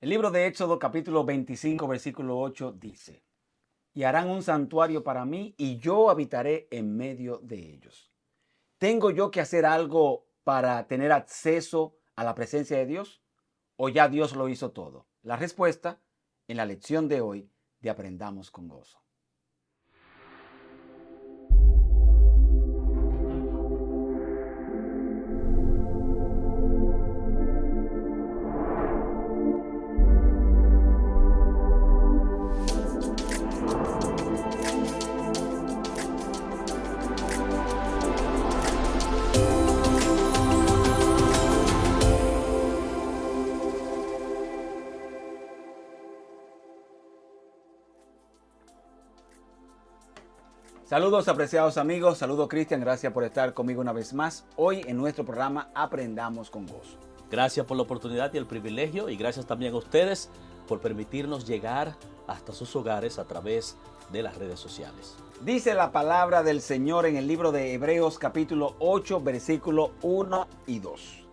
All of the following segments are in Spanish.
El libro de Éxodo capítulo 25 versículo 8 dice, y harán un santuario para mí y yo habitaré en medio de ellos. ¿Tengo yo que hacer algo para tener acceso a la presencia de Dios? ¿O ya Dios lo hizo todo? La respuesta en la lección de hoy de Aprendamos con Gozo. Saludos apreciados amigos, saludos Cristian, gracias por estar conmigo una vez más. Hoy en nuestro programa Aprendamos con Gozo. Gracias por la oportunidad y el privilegio y gracias también a ustedes por permitirnos llegar hasta sus hogares a través de las redes sociales. Dice la palabra del Señor en el libro de Hebreos capítulo 8 versículo 1 y 2.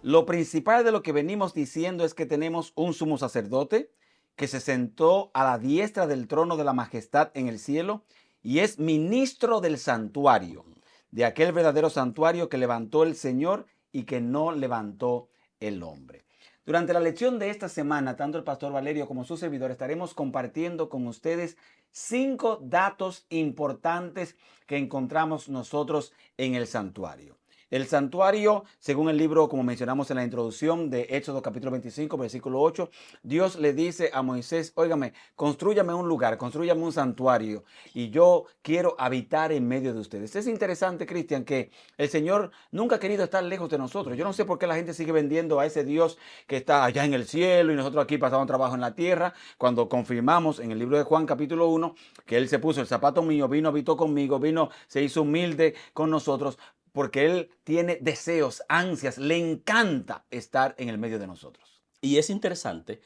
Lo principal de lo que venimos diciendo es que tenemos un sumo sacerdote que se sentó a la diestra del trono de la majestad en el cielo y es ministro del santuario, de aquel verdadero santuario que levantó el Señor y que no levantó el hombre. Durante la lección de esta semana, tanto el pastor Valerio como su servidor estaremos compartiendo con ustedes 5 datos importantes que encontramos nosotros en el santuario. El santuario, según el libro, como mencionamos en la introducción de Éxodo capítulo 25, versículo 8, Dios le dice a Moisés, óigame, constrúyame un lugar, constrúyame un santuario y yo quiero habitar en medio de ustedes. Es interesante, Cristian, que el Señor nunca ha querido estar lejos de nosotros. Yo no sé por qué la gente sigue vendiendo a ese Dios que está allá en el cielo y nosotros aquí pasamos trabajo en la tierra, cuando confirmamos en el libro de Juan capítulo 1 que Él se puso el zapato mío, vino, habitó conmigo, vino, se hizo humilde con nosotros, porque Él tiene deseos, ansias, le encanta estar en el medio de nosotros. Y es interesante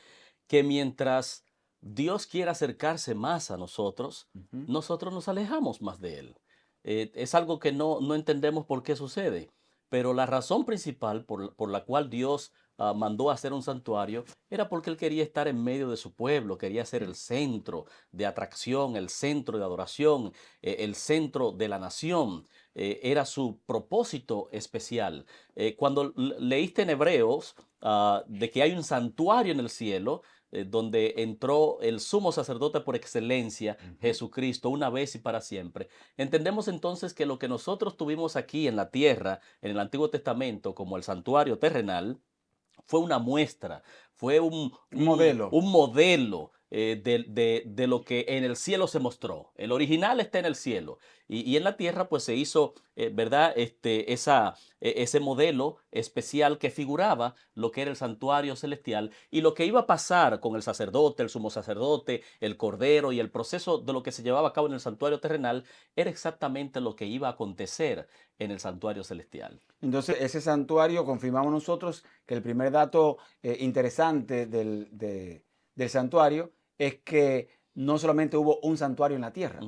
que mientras Dios quiere acercarse más a nosotros, nosotros nos alejamos más de Él. Es algo que no entendemos por qué sucede, pero la razón principal por la cual Dios mandó a hacer un santuario era porque Él quería estar en medio de su pueblo, quería ser el centro de atracción, el centro de adoración, el centro de la nación. Era su propósito especial. Cuando leíste en Hebreos de que hay un santuario en el cielo, donde entró el sumo sacerdote por excelencia, Jesucristo, una vez y para siempre. Entendemos entonces que lo que nosotros tuvimos aquí en la tierra, en el Antiguo Testamento, como el santuario terrenal, fue una muestra, fue Modelo. un modelo de lo que en el cielo se mostró. El original está en el cielo y en la tierra pues se hizo, ¿verdad? Ese modelo especial que figuraba lo que era el santuario celestial y lo que iba a pasar con el sacerdote, el sumo sacerdote, el cordero y el proceso de lo que se llevaba a cabo en el santuario terrenal era exactamente lo que iba a acontecer en el santuario celestial. Entonces, ese santuario, confirmamos nosotros que el primer dato interesante del santuario es que no solamente hubo un santuario en la tierra,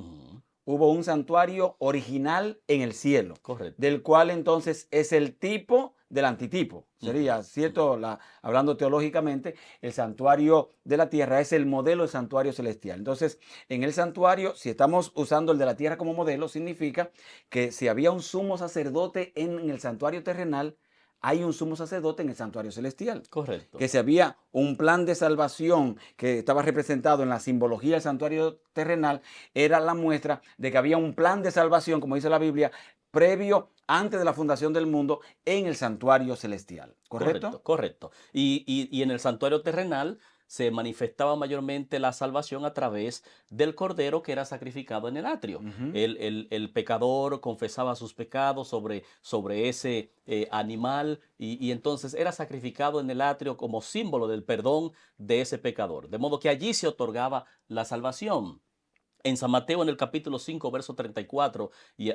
hubo un santuario original en el cielo, Correcto. del cual entonces es el tipo del antitipo. Sería, ¿cierto? Hablando teológicamente, el santuario de la tierra es el modelo del santuario celestial. Entonces, en el santuario, si estamos usando el de la tierra como modelo, significa que si había un sumo sacerdote en el santuario terrenal, hay un sumo sacerdote en el santuario celestial. Correcto. Que si había un plan de salvación que estaba representado en la simbología del santuario terrenal, era la muestra de que había un plan de salvación, como dice la Biblia, previo, antes de la fundación del mundo, en el santuario celestial. ¿Correcto? Correcto. Y en el santuario terrenal se manifestaba mayormente la salvación a través del cordero que era sacrificado en el atrio. El pecador confesaba sus pecados sobre ese animal y entonces era sacrificado en el atrio como símbolo del perdón de ese pecador. De modo que allí se otorgaba la salvación. En San Mateo, en el capítulo 5, verso 34 y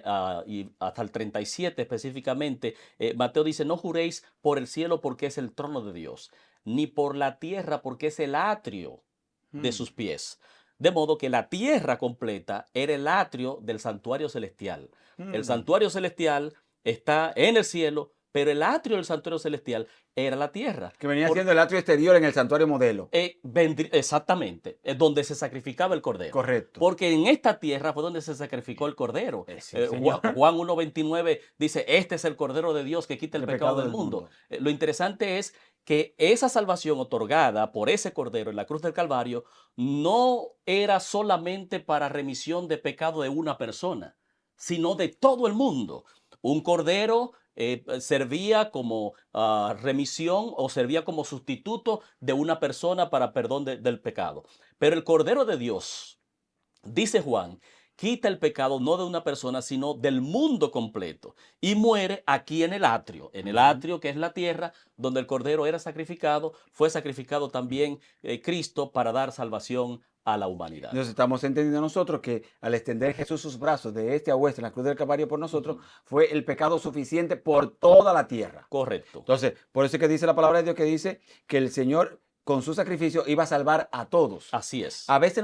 hasta el 37 específicamente, Mateo dice, no juréis por el cielo porque es el trono de Dios, ni por la tierra porque es el atrio de sus pies. De modo que la tierra completa era el atrio del santuario celestial. El santuario celestial está en el cielo, pero el atrio del santuario celestial era la tierra. Que venía Por- siendo el atrio exterior en el santuario modelo. Exactamente, es donde se sacrificaba el cordero. Correcto. Porque en esta tierra fue donde se sacrificó el cordero. Sí, señor. Juan 1:29 dice, este es el cordero de Dios que quita el pecado del mundo. Lo interesante es que esa salvación otorgada por ese cordero en la cruz del Calvario no era solamente para remisión de pecado de una persona, sino de todo el mundo. Un cordero servía como remisión o servía como sustituto de una persona para perdón del pecado. Pero el Cordero de Dios, dice Juan, quita el pecado no de una persona, sino del mundo completo. Y muere aquí en el atrio que es la tierra, donde el Cordero era sacrificado, fue sacrificado también Cristo para dar salvación a la humanidad. Entonces estamos entendiendo nosotros que al extender Jesús sus brazos de este a oeste en la cruz del Calvario por nosotros, fue el pecado suficiente por toda la tierra. Correcto. Entonces, por eso es que dice la palabra de Dios que dice que el Señor con su sacrificio iba a salvar a todos. Así es. A veces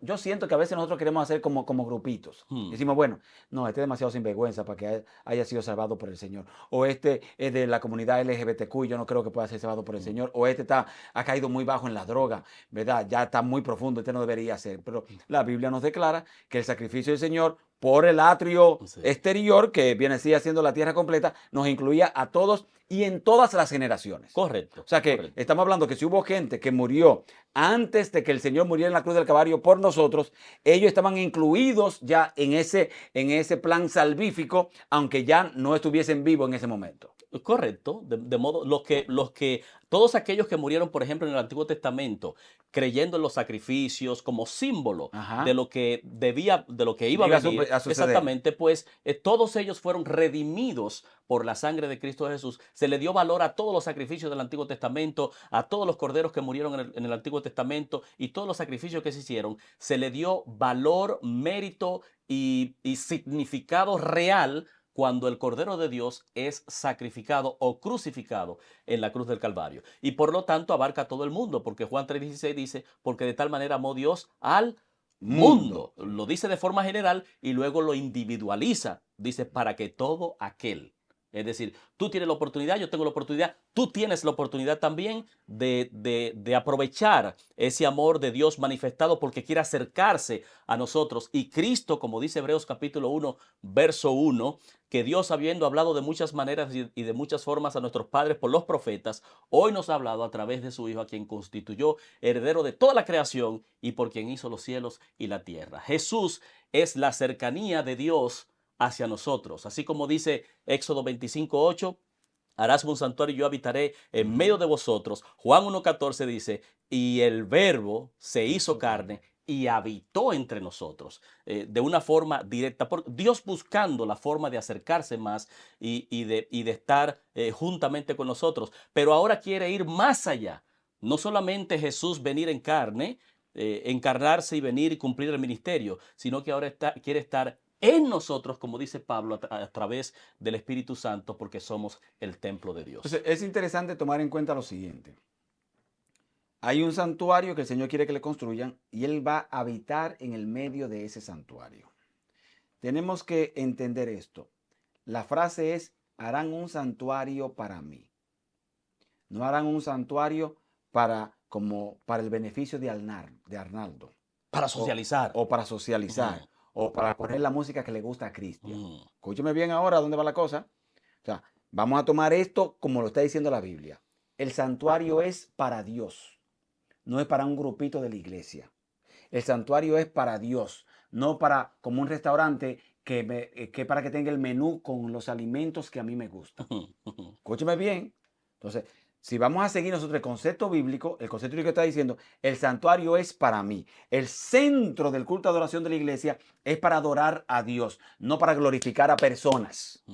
yo siento que a veces nosotros queremos hacer como grupitos. Decimos, bueno, no, este es demasiado sinvergüenza para que haya sido salvado por el Señor. O este es de la comunidad LGBTQ y yo no creo que pueda ser salvado por el Señor. O este ha caído muy bajo en la droga, ¿verdad? Ya está muy profundo, este no debería ser. Pero la Biblia nos declara que el sacrificio del Señor por el atrio exterior, que viene siendo la tierra completa, nos incluía a todos y en todas las generaciones. Correcto. O sea que estamos hablando que si hubo gente que murió antes de que el Señor muriera en la cruz del Calvario por nosotros, ellos estaban incluidos ya en ese plan salvífico, aunque ya no estuviesen vivos en ese momento. Correcto, de modo todos aquellos que murieron, por ejemplo, en el Antiguo Testamento, creyendo en los sacrificios como símbolo de lo que iba a venir, a suceder. exactamente, pues todos ellos fueron redimidos por la sangre de Cristo Jesús. Se le dio valor a todos los sacrificios del Antiguo Testamento, a todos los corderos que murieron en el Antiguo Testamento y todos los sacrificios que se hicieron. Se le dio valor, mérito y significado real cuando el Cordero de Dios es sacrificado o crucificado en la cruz del Calvario. Y por lo tanto abarca a todo el mundo, porque Juan 3:16 dice, porque de tal manera amó Dios al mundo. Lo dice de forma general y luego lo individualiza. Dice, para que todo aquel. Es decir, tú tienes la oportunidad, yo tengo la oportunidad, tú tienes la oportunidad también de aprovechar ese amor de Dios manifestado porque quiere acercarse a nosotros. Y Cristo, como dice Hebreos capítulo 1, verso 1, que Dios, habiendo hablado de muchas maneras y de muchas formas a nuestros padres por los profetas, hoy nos ha hablado a través de su Hijo, a quien constituyó heredero de toda la creación y por quien hizo los cielos y la tierra. Jesús es la cercanía de Dios hacia nosotros. Así como dice Éxodo 25:8, harás un santuario y yo habitaré en medio de vosotros. Juan 1:14 dice, y el verbo se hizo carne y habitó entre nosotros, de una forma directa, Dios buscando la forma de acercarse más y de estar juntamente con nosotros, pero ahora quiere ir más allá. No solamente Jesús venir en carne, encarnarse y venir y cumplir el ministerio, sino que ahora quiere estar en nosotros, como dice Pablo, a través del Espíritu Santo, porque somos el templo de Dios. Entonces, es interesante tomar en cuenta lo siguiente. Hay un santuario que el Señor quiere que le construyan y Él va a habitar en el medio de ese santuario. Tenemos que entender esto. La frase es, harán un santuario para mí. No harán un santuario para el beneficio de Arnaldo. Para socializar. O para socializar. O para poner la música que le gusta a Cristian. Escúcheme bien ahora dónde va la cosa. O sea, vamos a tomar esto como lo está diciendo la Biblia. El santuario es para Dios, no es para un grupito de la iglesia. El santuario es para Dios, no para como un restaurante que para que tenga el menú con los alimentos que a mí me gustan. Escúcheme bien. Entonces, si vamos a seguir nosotros el concepto bíblico, el concepto bíblico está diciendo, el santuario es para mí. El centro del culto de adoración de la iglesia es para adorar a Dios, no para glorificar a personas.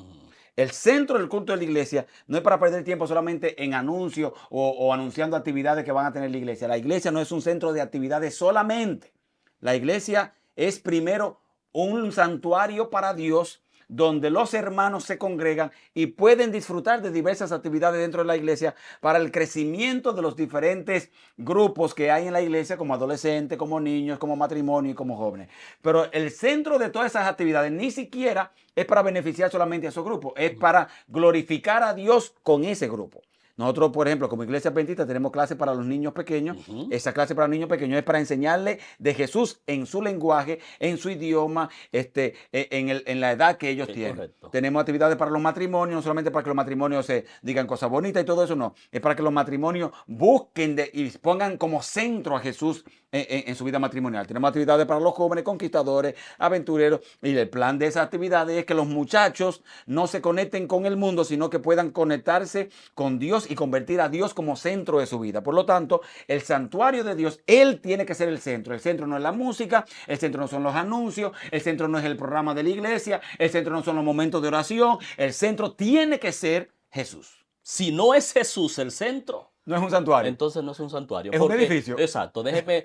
El centro del culto de la iglesia no es para perder tiempo solamente en anuncios o anunciando actividades que van a tener la iglesia. La iglesia no es un centro de actividades solamente. La iglesia es primero un santuario para Dios, donde los hermanos se congregan y pueden disfrutar de diversas actividades dentro de la iglesia para el crecimiento de los diferentes grupos que hay en la iglesia, como adolescentes, como niños, como matrimonio y como jóvenes. Pero el centro de todas esas actividades ni siquiera es para beneficiar solamente a esos grupos, es para glorificar a Dios con ese grupo. Nosotros, por ejemplo, como Iglesia Adventista, tenemos clases para los niños pequeños. Esa clase para los niños pequeños es para enseñarle de Jesús en su lenguaje, en su idioma, en la edad que ellos tienen. Correcto. Tenemos actividades para los matrimonios, no solamente para que los matrimonios se digan cosas bonitas y todo eso, no. Es para que los matrimonios busquen y pongan como centro a Jesús en su vida matrimonial. Tenemos actividades para los jóvenes, conquistadores, aventureros. Y el plan de esas actividades es que los muchachos no se conecten con el mundo, sino que puedan conectarse con Dios y convertir a Dios como centro de su vida. Por lo tanto, el santuario de Dios, Él tiene que ser el centro. El centro no es la música, el centro no son los anuncios, el centro no es el programa de la iglesia, el centro no son los momentos de oración, el centro tiene que ser Jesús. Si no es Jesús el centro, no es un santuario. Entonces no es un santuario. Es un edificio. Exacto. Déjeme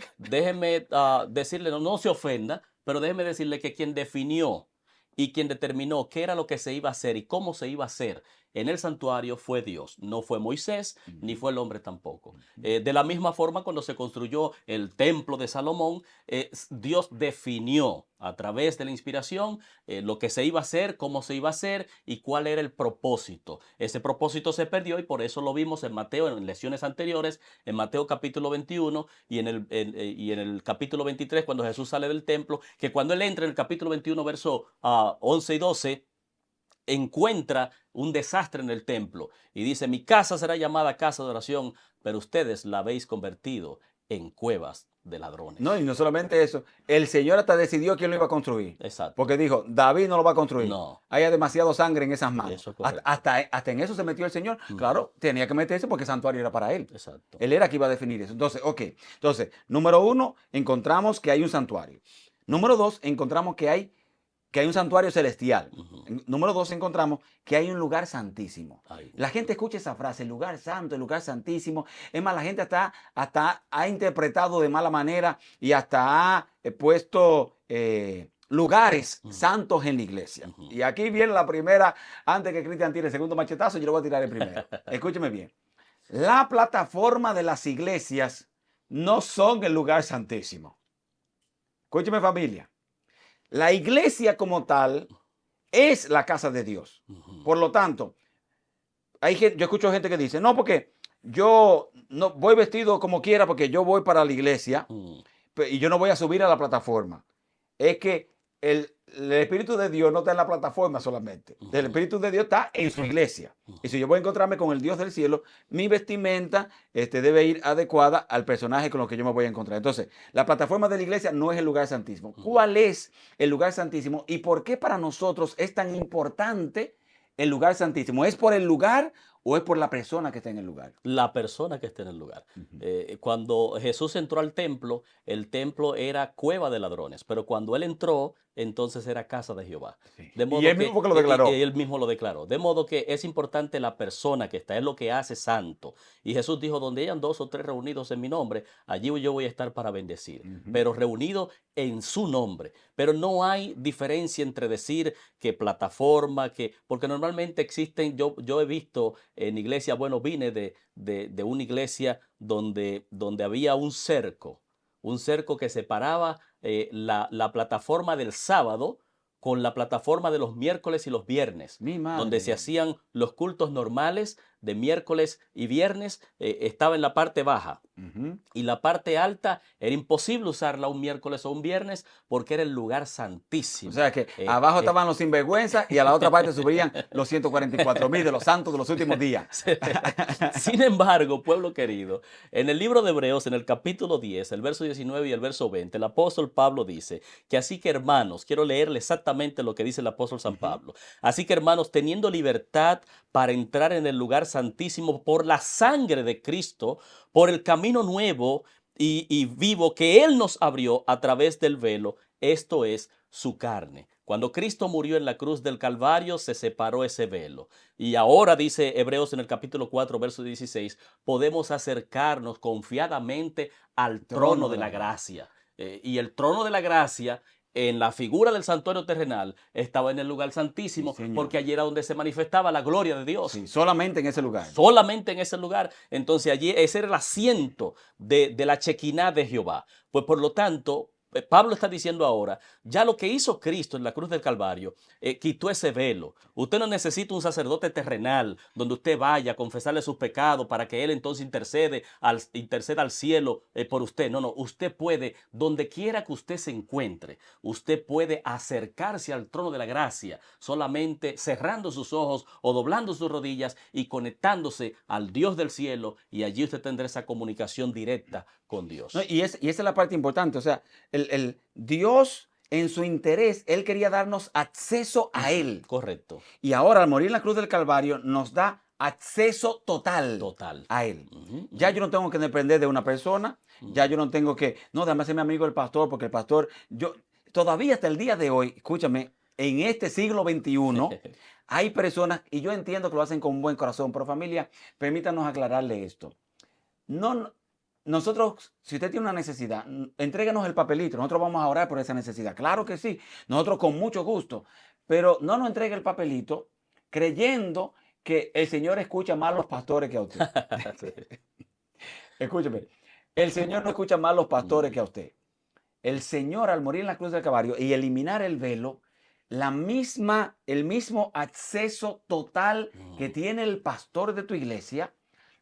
decirle, no se ofenda, pero déjeme decirle que quien definió y quien determinó qué era lo que se iba a hacer y cómo se iba a hacer en el santuario fue Dios. No fue Moisés, ni fue el hombre tampoco. De la misma forma, cuando se construyó el templo de Salomón, Dios definió a través de la inspiración lo que se iba a hacer, cómo se iba a hacer y cuál era el propósito. Ese propósito se perdió y por eso lo vimos en Mateo, en lecciones anteriores, en Mateo capítulo 21 y en el capítulo 23, cuando Jesús sale del templo, que cuando él entra en el capítulo 21, verso 11 y 12, encuentra un desastre en el templo y dice: mi casa será llamada casa de oración, pero ustedes la habéis convertido en cuevas de ladrones. No, y no solamente eso, el Señor hasta decidió quién lo iba a construir. Exacto. Porque dijo, David no lo va a construir. No. Hay demasiado sangre en esas manos. Eso es correcto. Hasta en eso se metió el Señor. Claro, tenía que meterse porque el santuario era para él. Exacto. Él era que iba a definir eso. Entonces, Entonces, número 1, encontramos que hay un santuario. Número 2, encontramos que hay un santuario celestial. Número 2, encontramos que hay un lugar santísimo. La gente escucha esa frase, el lugar santo, el lugar santísimo. Es más, la gente hasta ha interpretado de mala manera y hasta ha puesto lugares santos en la iglesia. Y aquí viene la primera, antes que Cristian tire el segundo machetazo, yo lo voy a tirar el primero. Escúcheme bien. La plataforma de las iglesias no son el lugar santísimo. Escúcheme, familia. La iglesia como tal es la casa de Dios. Por lo tanto, yo escucho gente que dice, no, porque yo no voy vestido como quiera porque yo voy para la iglesia y yo no voy a subir a la plataforma. Es que el Espíritu de Dios no está en la plataforma solamente. El Espíritu de Dios está en su iglesia. Y si yo voy a encontrarme con el Dios del cielo, mi vestimenta debe ir adecuada al personaje con el que yo me voy a encontrar. Entonces, la plataforma de la iglesia no es el lugar santísimo. ¿Cuál es el lugar santísimo y por qué para nosotros es tan importante el lugar santísimo? ¿Es por el lugar o es por la persona que está en el lugar? La persona que está en el lugar. Cuando Jesús entró al templo, el templo era cueva de ladrones, pero cuando él entró, entonces era casa de Jehová. Sí. De modo y él mismo que lo declaró. Y él mismo lo declaró. De modo que es importante la persona que está, es lo que hace santo. Y Jesús dijo, donde hayan 2 o 3 reunidos en mi nombre, allí yo voy a estar para bendecir. Pero reunido en su nombre. Pero no hay diferencia entre decir que plataforma, porque normalmente existen, yo he visto en iglesia, bueno, vine de una iglesia donde había un cerco que separaba la plataforma del sábado con la plataforma de los miércoles y los viernes, donde se hacían los cultos normales de miércoles y viernes, estaba en la parte baja. Y la parte alta era imposible usarla un miércoles o un viernes porque era el lugar santísimo. O sea que abajo estaban los sinvergüenzas y a la otra parte subían los 144,000 de los santos de los últimos días. Sin embargo, pueblo querido, en el libro de Hebreos, en el capítulo 10, el verso 19 y el verso 20, el apóstol Pablo dice que así que hermanos, quiero leerle exactamente lo que dice el apóstol San Pablo. Así que hermanos, teniendo libertad para entrar en el lugar santísimo por la sangre de Cristo, por el camino nuevo y vivo que Él nos abrió a través del velo, esto es su carne. Cuando Cristo murió en la cruz del Calvario, se separó ese velo. Y ahora, dice Hebreos en el capítulo 4, verso 16, podemos acercarnos confiadamente al trono de la gracia. Y el trono de la gracia en la figura del santuario terrenal, estaba en el lugar santísimo, Sí, señor. porque allí era donde se manifestaba la gloria de Dios. Sí, solamente en ese lugar. Solamente en ese lugar. Entonces allí ese era el asiento de la Chequiná de Jehová. Pues por lo tanto, Pablo está diciendo ahora, ya lo que hizo Cristo en la cruz del Calvario, quitó ese velo. Usted no necesita un sacerdote terrenal donde usted vaya a confesarle sus pecados para que él entonces interceda al cielo por usted. No, no, usted puede, donde quiera que usted se encuentre, usted puede acercarse al trono de la gracia, solamente cerrando sus ojos o doblando sus rodillas y conectándose al Dios del cielo, y allí usted tendrá esa comunicación directa con Dios. No, y esa es la parte importante. O sea, el Dios en su interés, Él quería darnos acceso a Él. Correcto. Y ahora al morir en la cruz del Calvario nos da acceso total, Total. a Él. Ya yo no tengo que depender de una persona, ya yo no tengo que, no, déjame ser mi amigo del pastor, porque el pastor, todavía hasta el día de hoy, escúchame, en este siglo XXI, hay personas, y yo entiendo que lo hacen con un buen corazón, pero familia, permítanos aclararle esto. Nosotros, si usted tiene una necesidad, entréguenos el papelito, nosotros vamos a orar por esa necesidad. Claro que sí, nosotros con mucho gusto, pero no nos entregue el papelito creyendo que el Señor escucha más a los pastores que a usted. Escúcheme, el Señor no escucha más a los pastores que a usted. El Señor, al morir en la cruz del Calvario y eliminar el velo, el mismo acceso total que tiene el pastor de tu iglesia,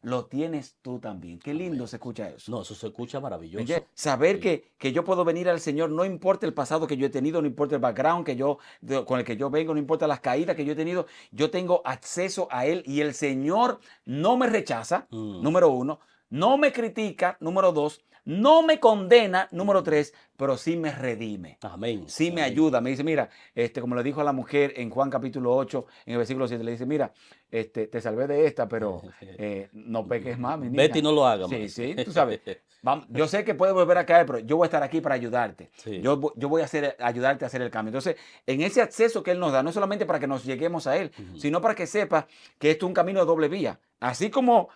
lo tienes tú también. Qué lindo Amén. se escucha eso. No, eso se escucha maravilloso. Oye, saber Sí. que yo puedo venir al Señor, no importa el pasado que yo he tenido, no importa el background con el que yo vengo, no importa las caídas que yo he tenido, yo tengo acceso a Él y el Señor no me rechaza, número uno, no me critica, número dos, no me condena, número tres, pero sí me redime. Amén. Sí me Amén. ayuda. Me dice, mira, como le dijo a la mujer en Juan capítulo 8, en el versículo 7, le dice, mira, te salvé de esta, pero no peques más, mi niña. Vete y no lo hagas Sí, más. sí, tú sabes. Yo sé que puedes volver a caer, pero yo voy a estar aquí para ayudarte. Sí. Yo voy a ayudarte a hacer el cambio. Entonces, en ese acceso que Él nos da, no solamente para que nos lleguemos a Él, sino para que sepas que esto es un camino de doble vía. Así como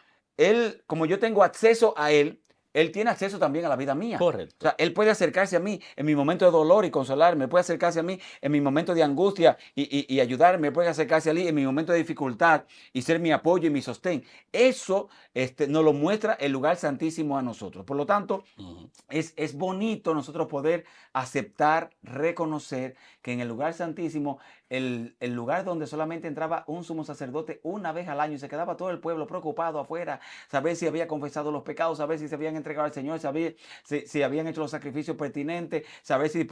como yo tengo acceso a Él, Él tiene acceso también a la vida mía. Correcto. O sea, Él puede acercarse a mí en mi momento de dolor y consolarme. Puede acercarse a mí en mi momento de angustia y ayudarme. Puede acercarse a mí en mi momento de dificultad y ser mi apoyo y mi sostén. Eso nos lo muestra el lugar santísimo a nosotros. Por lo tanto, es bonito nosotros poder aceptar, reconocer que en el lugar santísimo, el lugar donde solamente entraba un sumo sacerdote una vez al año y se quedaba todo el pueblo preocupado afuera, saber si había confesado los pecados, saber si se habían entregado al Señor, saber si habían hecho los sacrificios pertinentes, saber si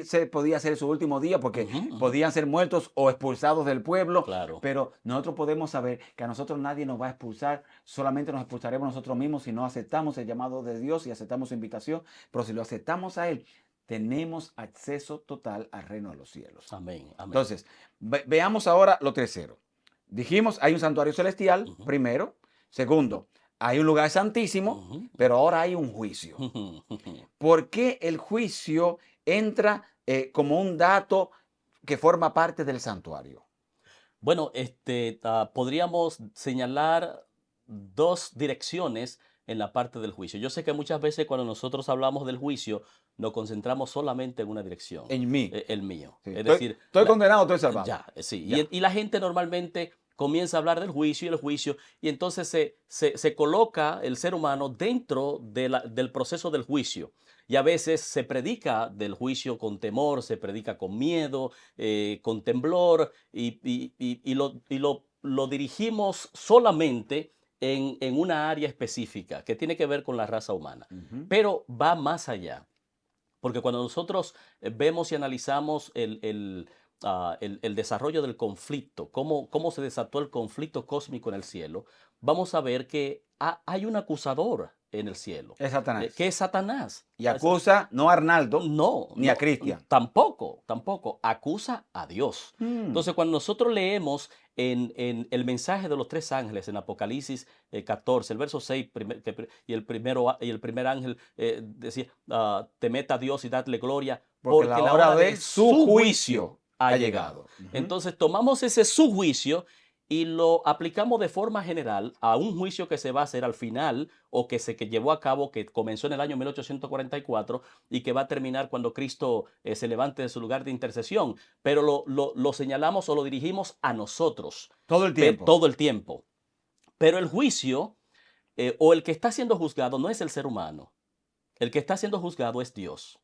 se podía hacer su último día, porque podían ser muertos o expulsados del pueblo. Claro. Pero nosotros podemos saber que a nosotros nadie nos va a expulsar, solamente nos expulsaremos nosotros mismos si no aceptamos el llamado de Dios y aceptamos su invitación. Pero si lo aceptamos a Él, tenemos acceso total al reino de los cielos. Amén. Amén. Entonces, veamos ahora lo tercero. Dijimos, hay un santuario celestial, primero. Segundo, hay un lugar santísimo, pero ahora hay un juicio. ¿Por qué el juicio entra como un dato que forma parte del santuario? Bueno, podríamos señalar dos direcciones en la parte del juicio. Yo sé que muchas veces cuando nosotros hablamos del juicio, nos concentramos solamente en una dirección. En mí. El mío. Sí, Es decir, estoy condenado, estoy salvado. Ya, sí. Ya. Y la gente normalmente comienza a hablar del juicio y el juicio, y entonces se coloca el ser humano dentro del proceso del juicio. Y a veces se predica del juicio con temor, se predica con miedo, con temblor, y lo dirigimos solamente en una área específica que tiene que ver con la raza humana. Pero va más allá. Porque cuando nosotros vemos y analizamos el desarrollo del conflicto, cómo se desató el conflicto cósmico en el cielo, vamos a ver que hay un acusador en el cielo. Es Satanás. Que es Satanás. Y acusa no a Arnaldo, ni a Cristian. Tampoco. Acusa a Dios. Entonces, cuando nosotros leemos en el mensaje de los tres ángeles en Apocalipsis 14, el verso 6, y el primer ángel decía, temed a Dios y dadle gloria, porque la hora de su juicio ha llegado. Entonces, tomamos ese su juicio y lo aplicamos de forma general a un juicio que se va a hacer al final o que llevó a cabo, que comenzó en el año 1844 y que va a terminar cuando Cristo se levante de su lugar de intercesión. Pero lo señalamos o lo dirigimos a nosotros. Todo el tiempo. Todo el tiempo. Pero el juicio o el que está siendo juzgado no es el ser humano. El que está siendo juzgado es Dios,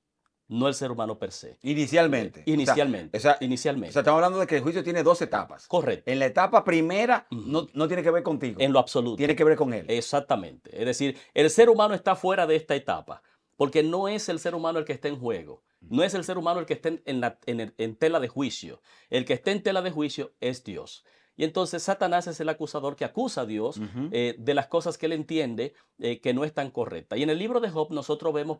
no el ser humano per se. Inicialmente. Inicialmente. O sea, inicialmente. estamos hablando de que el juicio tiene dos etapas. Correcto. En la etapa primera no tiene que ver contigo. En lo absoluto. Tiene que ver con él. Exactamente. Es decir, el ser humano está fuera de esta etapa, porque no es el ser humano el que está en juego. No es el ser humano el que está en tela de juicio. El que está en tela de juicio es Dios. Y entonces Satanás es el acusador que acusa a Dios de las cosas que él entiende que no están correctas. Y en el libro de Job nosotros vemos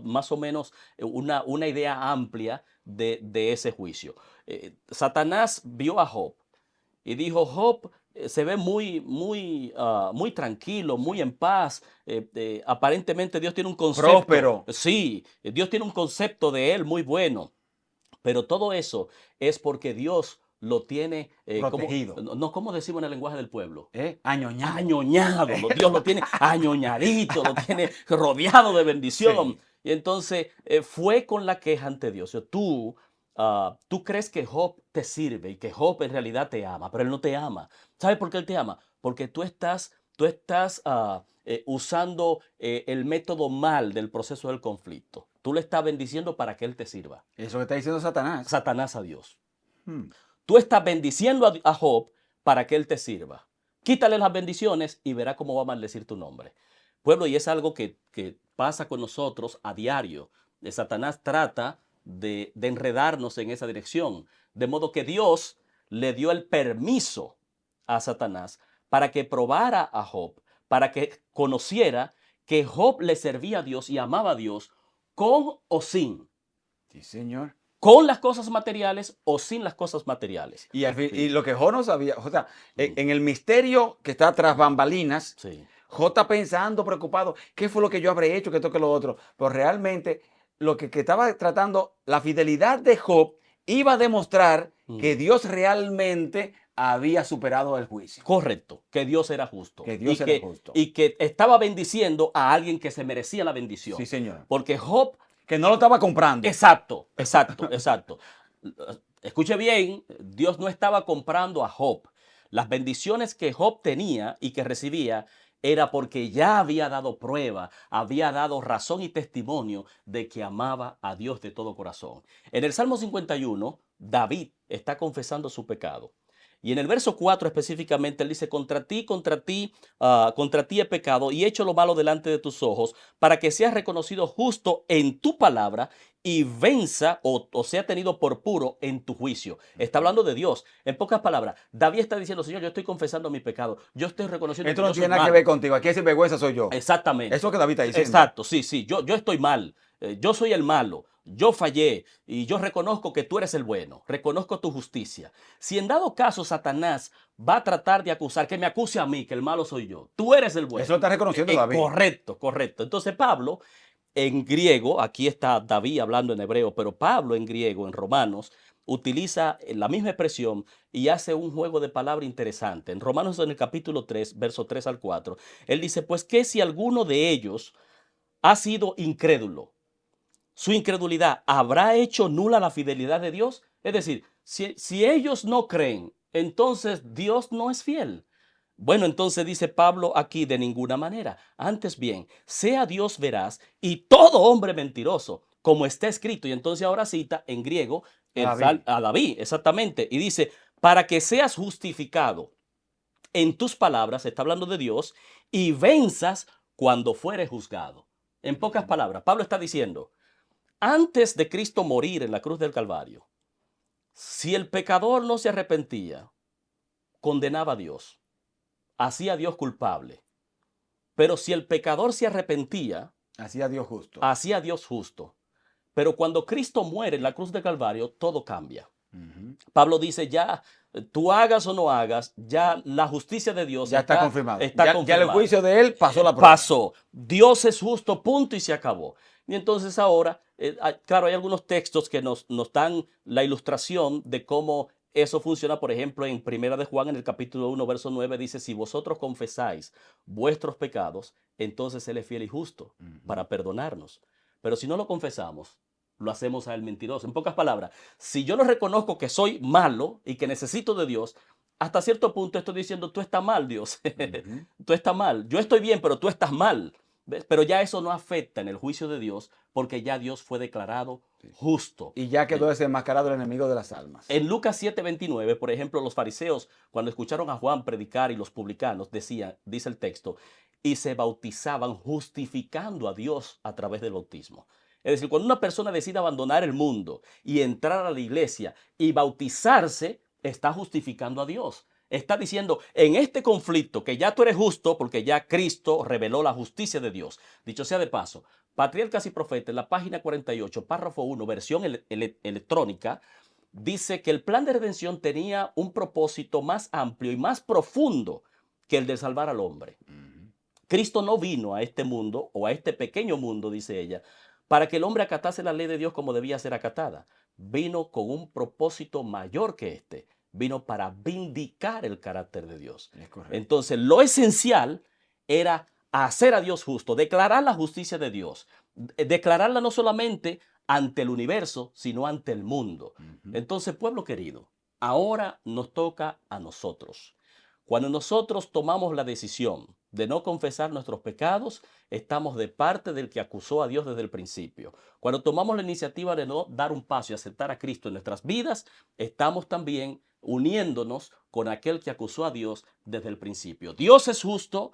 más o menos una idea amplia de ese juicio. Satanás vio a Job y dijo, Job se ve muy tranquilo, muy en paz. Aparentemente Dios tiene un concepto. Próspero. Sí, Dios tiene un concepto de él muy bueno. Pero todo eso es porque Dios lo tiene protegido. ¿Cómo decimos en el lenguaje del pueblo? Añoñado. Añoñado. Dios lo tiene añoñadito, lo tiene rodeado de bendición. Sí. Y entonces fue con la queja ante Dios. O sea, tú crees que Job te sirve y que Job en realidad te ama, pero él no te ama. ¿Sabes por qué él te ama? Porque tú estás usando el método mal del proceso del conflicto. Tú le estás bendiciendo para que él te sirva. Eso que está diciendo Satanás. Satanás a Dios. Tú estás bendiciendo a Job para que él te sirva. Quítale las bendiciones y verá cómo va a maldecir tu nombre. Pueblo, y es algo que pasa con nosotros a diario. Satanás trata de enredarnos en esa dirección. De modo que Dios le dio el permiso a Satanás para que probara a Job, para que conociera que Job le servía a Dios y amaba a Dios con o sin. Sí, señor. Con las cosas materiales o sin las cosas materiales. Y, al fin, y lo que Job no sabía, o sea, en el misterio que está tras bambalinas, Job está pensando, preocupado, ¿qué fue lo que yo habré hecho, que esto, que lo otro? Pero realmente lo que estaba tratando, la fidelidad de Job iba a demostrar que Dios realmente había superado el juicio. Correcto, que Dios era justo. Que Dios era justo. Y que estaba bendiciendo a alguien que se merecía la bendición. Sí, señor. Porque Job... Que no lo estaba comprando. Exacto. Escuche bien, Dios no estaba comprando a Job. Las bendiciones que Job tenía y que recibía era porque ya había dado prueba, había dado razón y testimonio de que amaba a Dios de todo corazón. En el Salmo 51, David está confesando su pecado. Y en el verso 4 específicamente, él dice, contra ti he pecado y he hecho lo malo delante de tus ojos, para que seas reconocido justo en tu palabra y venza o sea tenido por puro en tu juicio. Está hablando de Dios. En pocas palabras, David está diciendo, Señor, yo estoy confesando mi pecado. Yo estoy reconociendo Esto no tiene nada que ver contigo. Aquí ese vergüenza soy yo. Exactamente. Eso es lo que David está diciendo. Exacto, sí. Yo estoy mal. Yo soy el malo. Yo fallé y yo reconozco que tú eres el bueno, reconozco tu justicia. Si en dado caso Satanás va a tratar de acusar, que me acuse a mí, que el malo soy yo, tú eres el bueno. Eso lo está reconociendo David. Correcto. Entonces Pablo, en griego, aquí está David hablando en hebreo, pero Pablo en griego, en Romanos, utiliza la misma expresión y hace un juego de palabras interesante. En Romanos en el capítulo 3, verso 3 al 4, él dice, pues que si alguno de ellos ha sido incrédulo, su incredulidad habrá hecho nula la fidelidad de Dios. Es decir, si ellos no creen, entonces Dios no es fiel. Bueno, entonces dice Pablo aquí, de ninguna manera. Antes bien, sea Dios veraz y todo hombre mentiroso, como está escrito. Y entonces ahora cita en griego a David, exactamente. Y dice, para que seas justificado en tus palabras, está hablando de Dios, y venzas cuando fueres juzgado. En pocas palabras, Pablo está diciendo, antes de Cristo morir en la cruz del Calvario, si el pecador no se arrepentía, condenaba a Dios, hacía a Dios culpable. Pero si el pecador se arrepentía, hacía a Dios justo. Hacía a Dios justo. Pero cuando Cristo muere en la cruz del Calvario, todo cambia. Pablo dice, ya tú hagas o no hagas, ya la justicia de Dios ya está confirmado. Ya el juicio de él pasó la prueba. Pasó. Dios es justo, punto, y se acabó. Y entonces ahora, claro, hay algunos textos que nos dan la ilustración de cómo Eso funciona, por ejemplo, en Primera de Juan, en el capítulo 1, verso 9, dice, si vosotros confesáis vuestros pecados, entonces Él es fiel y justo para perdonarnos. Pero si no lo confesamos, lo hacemos a Él mentiroso. En pocas palabras, si yo no reconozco que soy malo y que necesito de Dios, hasta cierto punto estoy diciendo, tú estás mal, Dios. Tú estás mal. Yo estoy bien, pero tú estás mal. ¿Ves? Pero ya eso no afecta en el juicio de Dios porque ya Dios fue declarado justo. Y ya quedó desenmascarado el enemigo de las almas. En Lucas 7:29, por ejemplo, los fariseos, cuando escucharon a Juan predicar y los publicanos, dice el texto, y se bautizaban justificando a Dios a través del bautismo. Es decir, cuando una persona decide abandonar el mundo y entrar a la iglesia y bautizarse, está justificando a Dios. Está diciendo, en este conflicto que ya tú eres justo porque ya Cristo reveló la justicia de Dios. Dicho sea de paso, Patriarcas y Profetas, en la página 48, párrafo 1, versión electrónica, dice que el plan de redención tenía un propósito más amplio y más profundo que el de salvar al hombre. Cristo no vino a este mundo o a este pequeño mundo, dice ella, para que el hombre acatase la ley de Dios como debía ser acatada. Vino con un propósito mayor que este. Vino para vindicar el carácter de Dios. Entonces, lo esencial era hacer a Dios justo, declarar la justicia de Dios, declararla no solamente ante el universo, sino ante el mundo. Entonces, pueblo querido, ahora nos toca a nosotros. Cuando nosotros tomamos la decisión de no confesar nuestros pecados, estamos de parte del que acusó a Dios desde el principio. Cuando tomamos la iniciativa de no dar un paso y aceptar a Cristo en nuestras vidas, estamos también uniéndonos con aquel que acusó a Dios desde el principio. Dios es justo,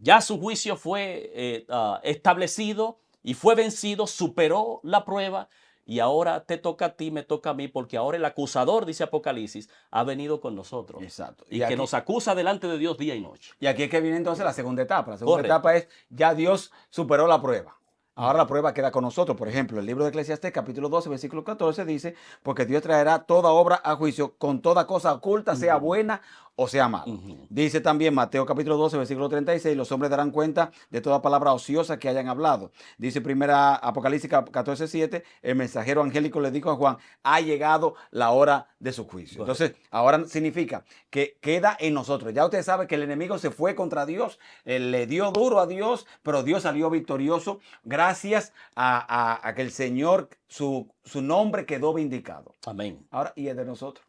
ya su juicio fue establecido y fue vencido, superó la prueba. Y ahora te toca a ti, me toca a mí, porque ahora el acusador, dice Apocalipsis, ha venido con nosotros. Exacto. Y que aquí nos acusa delante de Dios día y noche. Y aquí es que viene entonces la segunda etapa. La segunda etapa es, ya Dios superó la prueba. Ahora la prueba queda con nosotros. Por ejemplo, el libro de Eclesiastés, capítulo 12, versículo 14, dice, porque Dios traerá toda obra a juicio con toda cosa oculta, sea buena o sea mala. Dice también Mateo capítulo 12, versículo 36, los hombres darán cuenta de toda palabra ociosa que hayan hablado. Dice primera Apocalipsis 14, 7, el mensajero angélico le dijo a Juan, ha llegado la hora de su juicio. Entonces, ahora significa que queda en nosotros. Ya usted sabe que el enemigo se fue contra Dios, le dio duro a Dios, pero Dios salió victorioso gracias a que el Señor, su nombre quedó vindicado. Amén. Ahora, y es de nosotros.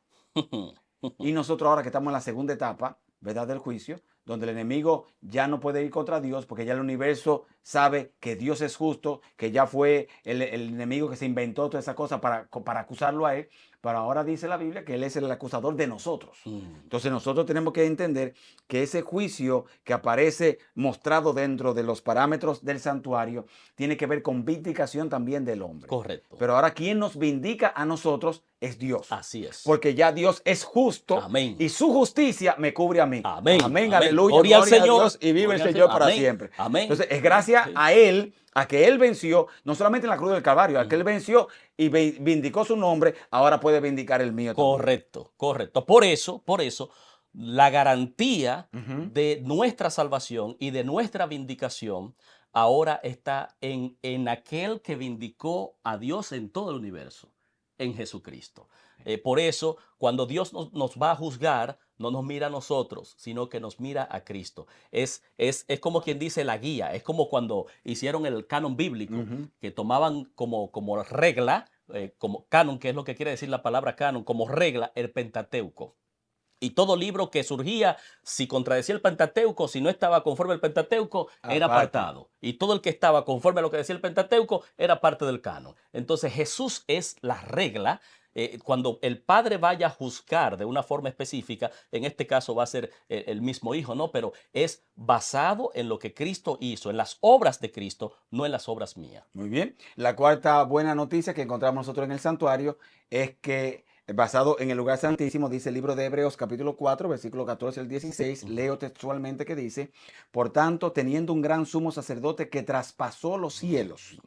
Y nosotros ahora que estamos en la segunda etapa, ¿verdad? Del juicio, donde el enemigo ya no puede ir contra Dios, porque ya el universo sabe que Dios es justo, que ya fue el enemigo que se inventó toda esa cosa para acusarlo a él. Pero ahora dice la Biblia que Él es el acusador de nosotros. Entonces nosotros tenemos que entender que ese juicio que aparece mostrado dentro de los parámetros del santuario tiene que ver con vindicación también del hombre. Correcto. Pero ahora quien nos vindica a nosotros es Dios. Así es. Porque ya Dios es justo. Amén. Y su justicia me cubre a mí. Amén. Amén. Amén. Aleluya. Gloria al Señor. A Dios, y vive el Señor para siempre. Amén. Entonces es gracias a Él, a que Él venció, no solamente en la cruz del Calvario, a que Él venció y vindicó su nombre, ahora puede vindicar el mío también. Correcto, correcto. Por eso, la garantía de nuestra salvación y de nuestra vindicación ahora está en aquel que vindicó a Dios en todo el universo, en Jesucristo. Por eso, cuando Dios nos va a juzgar, no nos mira a nosotros, sino que nos mira a Cristo. Es como quien dice la guía. Es como cuando hicieron el canon bíblico, que tomaban como regla, como canon, que es lo que quiere decir la palabra canon, como regla, el Pentateuco. Y todo libro que surgía, si contradecía el Pentateuco, si no estaba conforme al Pentateuco, era apartado. Y todo el que estaba conforme a lo que decía el Pentateuco era parte del canon. Entonces Jesús es la regla. Cuando el Padre vaya a juzgar de una forma específica, en este caso va a ser el mismo Hijo, ¿no? Pero es basado en lo que Cristo hizo, en las obras de Cristo, no en las obras mías. Muy bien. La cuarta buena noticia que encontramos nosotros en el santuario es que, basado en el lugar santísimo, dice el libro de Hebreos capítulo 4, versículo 14 al 16, leo textualmente que dice, por tanto, teniendo un gran sumo sacerdote que traspasó los cielos,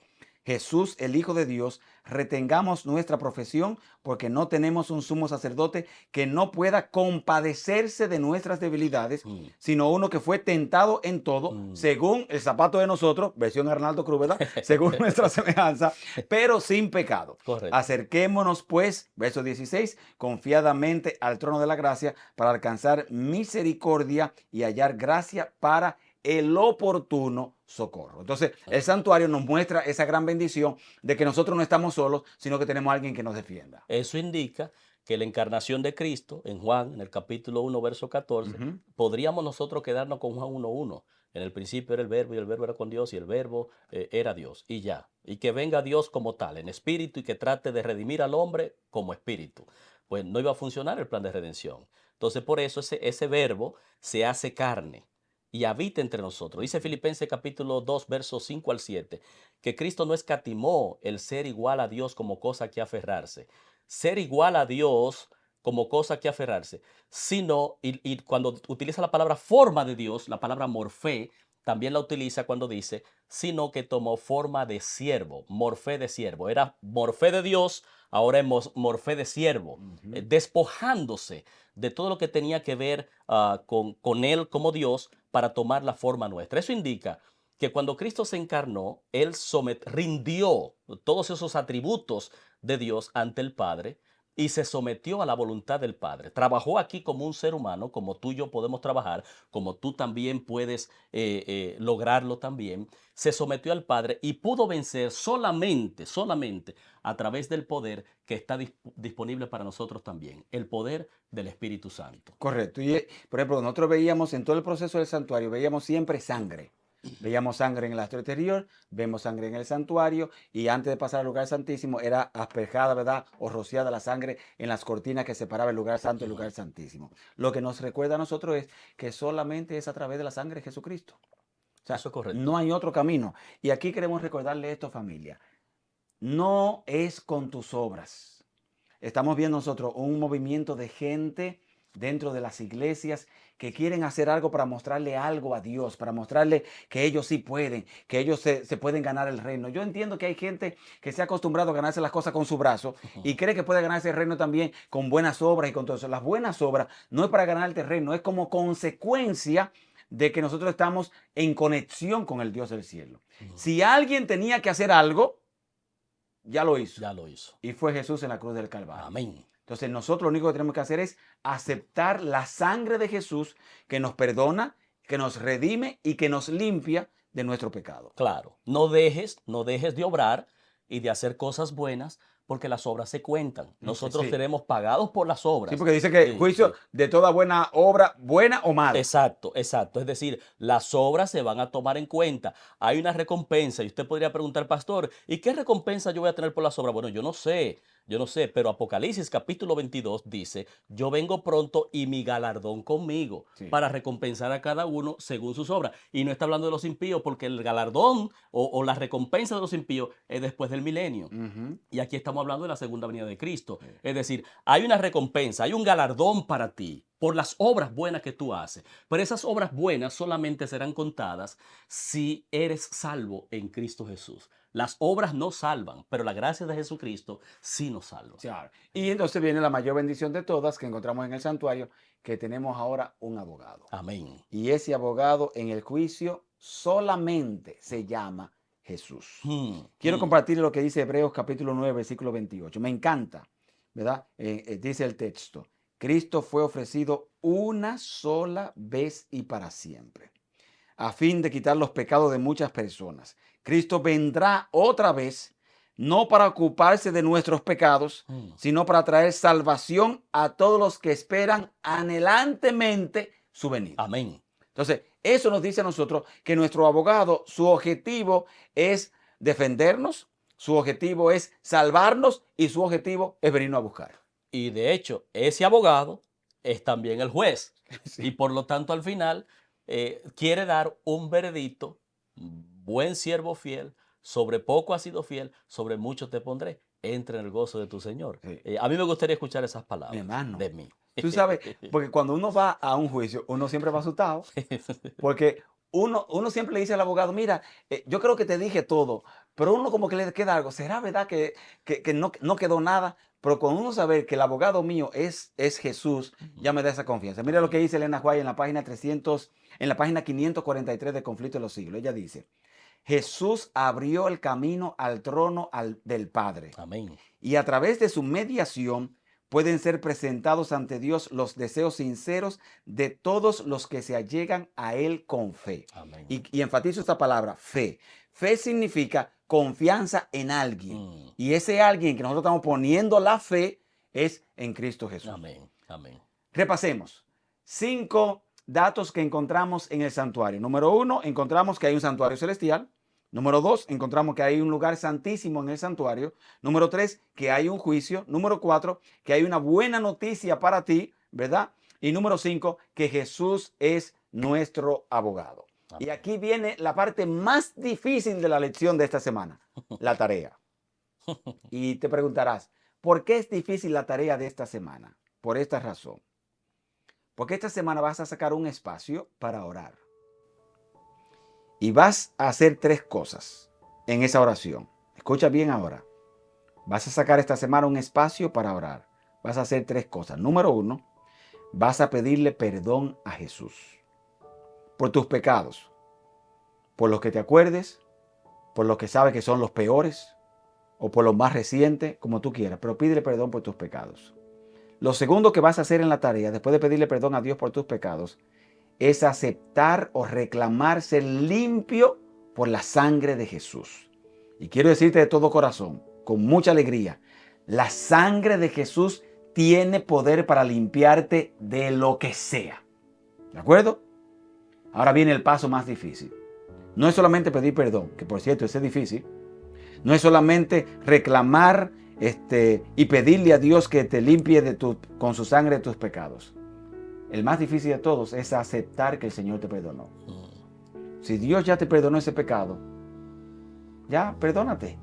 Jesús, el Hijo de Dios, retengamos nuestra profesión, porque no tenemos un sumo sacerdote que no pueda compadecerse de nuestras debilidades, Mm, sino uno que fue tentado en todo, mm. según el zapato de nosotros, versión Arnaldo Cruz, ¿verdad? Según nuestra semejanza, pero sin pecado. Correcto. Acerquémonos, pues, verso 16, confiadamente al trono de la gracia para alcanzar misericordia y hallar gracia para el oportuno socorro. Entonces, el santuario nos muestra esa gran bendición de que nosotros no estamos solos, sino que tenemos a alguien que nos defienda. Eso indica que la encarnación de Cristo, en Juan, en el capítulo 1, verso 14, Ujú. podríamos nosotros quedarnos con Juan 1:1. En el principio era el verbo y el verbo era con Dios y el verbo era Dios. Y ya. Y que venga Dios como tal, en espíritu, y que trate de redimir al hombre como espíritu. Pues no iba a funcionar el plan de redención. Entonces, por eso ese verbo se hace carne y habita entre nosotros. Dice Filipenses capítulo 2, versos 5 al 7, que Cristo no escatimó el ser igual a Dios como cosa que aferrarse. Ser igual a Dios como cosa que aferrarse, sino, y cuando utiliza la palabra forma de Dios, la palabra morfé, también la utiliza cuando dice, sino que tomó forma de siervo, morfé de siervo. Era morfé de Dios, ahora es morfé de siervo, Ujú. despojándose de todo lo que tenía que ver con él como Dios para tomar la forma nuestra. Eso indica que cuando Cristo se encarnó, Él rindió todos esos atributos de Dios ante el Padre y se sometió a la voluntad del Padre. Trabajó aquí como un ser humano, como tú y yo podemos trabajar, como tú también puedes lograrlo también. Se sometió al Padre y pudo vencer solamente a través del poder que está disponible para nosotros también, el poder del Espíritu Santo. Correcto. Y, por ejemplo, nosotros veíamos en todo el proceso del santuario, veíamos siempre sangre. Veíamos sangre en el astro exterior, vemos sangre en el santuario y antes de pasar al lugar santísimo era asperjada, ¿verdad? O rociada la sangre en las cortinas que separaba el lugar santo del Ujú. lugar santísimo. Lo que nos recuerda a nosotros es que solamente es a través de la sangre de Jesucristo. O sea, Eso es correcto. no hay otro camino. Y aquí queremos recordarle esto, familia. No es con tus obras. Estamos viendo nosotros un movimiento de gente dentro de las iglesias que quieren hacer algo para mostrarle algo a Dios, para mostrarle que ellos sí pueden, que ellos se pueden ganar el reino. Yo entiendo que hay gente que se ha acostumbrado a ganarse las cosas con su brazo y cree que puede ganarse el reino también con buenas obras y con todo eso. Las buenas obras no es para ganar el terreno, es como consecuencia de que nosotros estamos en conexión con el Dios del cielo. Ujú. Si alguien tenía que hacer algo, ya lo hizo. Ya lo hizo. Y fue Jesús en la cruz del Calvario. Amén. Entonces nosotros lo único que tenemos que hacer es aceptar la sangre de Jesús que nos perdona, que nos redime y que nos limpia de nuestro pecado. Claro, no dejes de obrar y de hacer cosas buenas porque las obras se cuentan. Nosotros Sí, seremos pagados por las sí, obras. porque dice que Sí, juicio sí. de toda buena obra, buena o mala. Exacto, exacto. Es decir, las obras se van a tomar en cuenta. Hay una recompensa y usted podría preguntar, pastor, ¿y qué recompensa yo voy a tener por las obras? Bueno, yo no sé, pero Apocalipsis capítulo 22 dice, yo vengo pronto y mi galardón conmigo Sí. para recompensar a cada uno según sus obras. Y no está hablando de los impíos porque el galardón o la recompensa de los impíos es después del milenio. Ujú. Y aquí estamos hablando de la segunda venida de Cristo. Es decir, hay una recompensa, hay un galardón para ti por las obras buenas que tú haces. Pero esas obras buenas solamente serán contadas si eres salvo en Cristo Jesús. Las obras no salvan, pero la gracia de Jesucristo sí nos salva. Claro. Y entonces viene la mayor bendición de todas que encontramos en el santuario, que tenemos ahora un abogado. Amén. Y ese abogado en el juicio solamente se llama Jesús. Quiero compartir lo que dice Hebreos capítulo 9, versículo 28. Me encanta, ¿verdad? Dice el texto, Cristo fue ofrecido una sola vez y para siempre, a fin de quitar los pecados de muchas personas. Cristo vendrá otra vez, no para ocuparse de nuestros pecados, sino para traer salvación a todos los que esperan anhelantemente su venida. Amén. Entonces, eso nos dice a nosotros que nuestro abogado, su objetivo es defendernos, su objetivo es salvarnos y su objetivo es venirnos a buscar. Y de hecho, ese abogado es también el juez. Sí. Y por lo tanto, al final, quiere dar un veredicto, buen siervo fiel, sobre poco has sido fiel, sobre mucho te pondré. Entra en el gozo de tu Señor. Sí. A mí me gustaría escuchar esas Mi palabras hermano, de mí. tú sabes, porque cuando uno va a un juicio, uno siempre va asustado, porque uno siempre le dice al abogado, mira, yo creo que te dije todo, pero uno como que le queda algo. ¿Será verdad que no quedó nada? Pero con uno saber que el abogado mío es Jesús, ya me da esa confianza. Mira lo que dice Elena White en la página 543 de Conflicto de los Siglos. Ella dice, Jesús abrió el camino al trono del Padre. Amén. Y a través de su mediación pueden ser presentados ante Dios los deseos sinceros de todos los que se allegan a Él con fe. Amén. Y enfatizo esta palabra, fe. Fe significa confianza en alguien. Y ese alguien que nosotros estamos poniendo la fe es en Cristo Jesús. Amén. Amén. Repasemos. 5 datos que encontramos en el santuario. Número 1, encontramos que hay un santuario celestial. Número 2, encontramos que hay un lugar santísimo en el santuario. Número 3, que hay un juicio. Número 4, que hay una buena noticia para ti, ¿verdad? Y número 5, que Jesús es nuestro abogado. Amén. Y aquí viene la parte más difícil de la lección de esta semana, la tarea. Y te preguntarás, ¿por qué es difícil la tarea de esta semana? Por esta razón. Porque esta semana vas a sacar un espacio para orar. Y vas a hacer 3 cosas en esa oración. Escucha bien ahora. Vas a sacar esta semana un espacio para orar. Vas a hacer 3 cosas. Número 1, vas a pedirle perdón a Jesús por tus pecados, por los que te acuerdes, por los que sabes que son los peores o por los más recientes, como tú quieras, pero pídele perdón por tus pecados. Lo segundo que vas a hacer en la tarea, después de pedirle perdón a Dios por tus pecados, es aceptar o reclamar ser limpio por la sangre de Jesús. Y quiero decirte de todo corazón, con mucha alegría, la sangre de Jesús tiene poder para limpiarte de lo que sea. ¿De acuerdo? Ahora viene el paso más difícil. No es solamente pedir perdón, que por cierto, ese es difícil. No es solamente reclamar y pedirle a Dios que te limpie con su sangre de tus pecados. El más difícil de todos es aceptar que el Señor te perdonó. Si Dios ya te perdonó ese pecado, ya perdónate.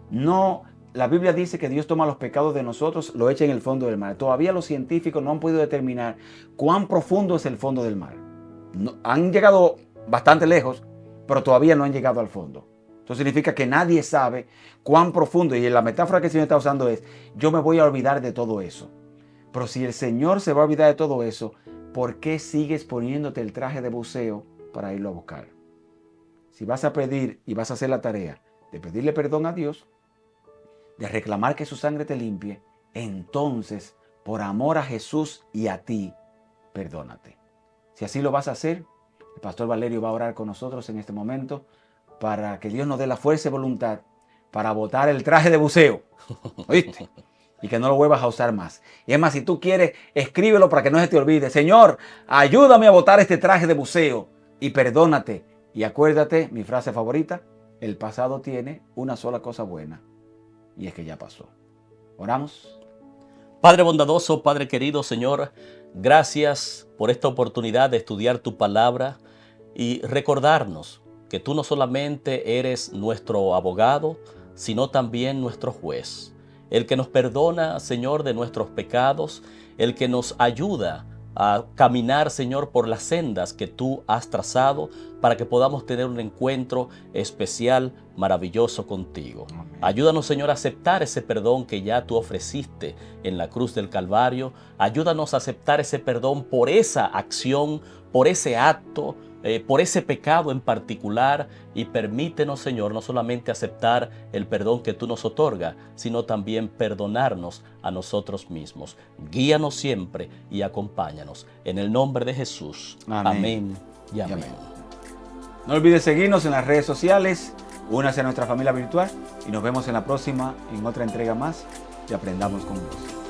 No, la Biblia dice que Dios toma los pecados de nosotros, lo echa en el fondo del mar. Todavía los científicos no han podido determinar cuán profundo es el fondo del mar. No, han llegado bastante lejos, pero todavía no han llegado al fondo. Eso significa que nadie sabe cuán profundo, y la metáfora que el Señor está usando es, yo me voy a olvidar de todo eso. Pero si el Señor se va a olvidar de todo eso, ¿por qué sigues poniéndote el traje de buceo para irlo a buscar? Si vas a pedir y vas a hacer la tarea de pedirle perdón a Dios, de reclamar que su sangre te limpie, entonces, por amor a Jesús y a ti, perdónate. Si así lo vas a hacer, el pastor Valerio va a orar con nosotros en este momento para que Dios nos dé la fuerza y voluntad para botar el traje de buceo. ¿Oíste? Y que no lo vuelvas a usar más. Y es más, si tú quieres, escríbelo para que no se te olvide. Señor, ayúdame a botar este traje de buceo y perdónate. Y acuérdate, mi frase favorita, el pasado tiene una sola cosa buena, y es que ya pasó. ¿Oramos? Padre bondadoso, Padre querido, Señor, gracias por esta oportunidad de estudiar tu palabra y recordarnos que tú no solamente eres nuestro abogado, sino también nuestro juez. El que nos perdona, Señor, de nuestros pecados, el que nos ayuda a caminar, Señor, por las sendas que tú has trazado para que podamos tener un encuentro especial, maravilloso contigo. Amén. Ayúdanos, Señor, a aceptar ese perdón que ya tú ofreciste en la cruz del Calvario. Ayúdanos a aceptar ese perdón por esa acción, por ese acto, por ese pecado en particular, y permítenos, Señor, no solamente aceptar el perdón que tú nos otorgas, sino también perdonarnos a nosotros mismos. Guíanos siempre y acompáñanos. En el nombre de Jesús. Amén. Amén y amén. No olvides seguirnos en las redes sociales, únase a nuestra familia virtual y nos vemos en la próxima, en otra entrega más de Aprendamos con Dios.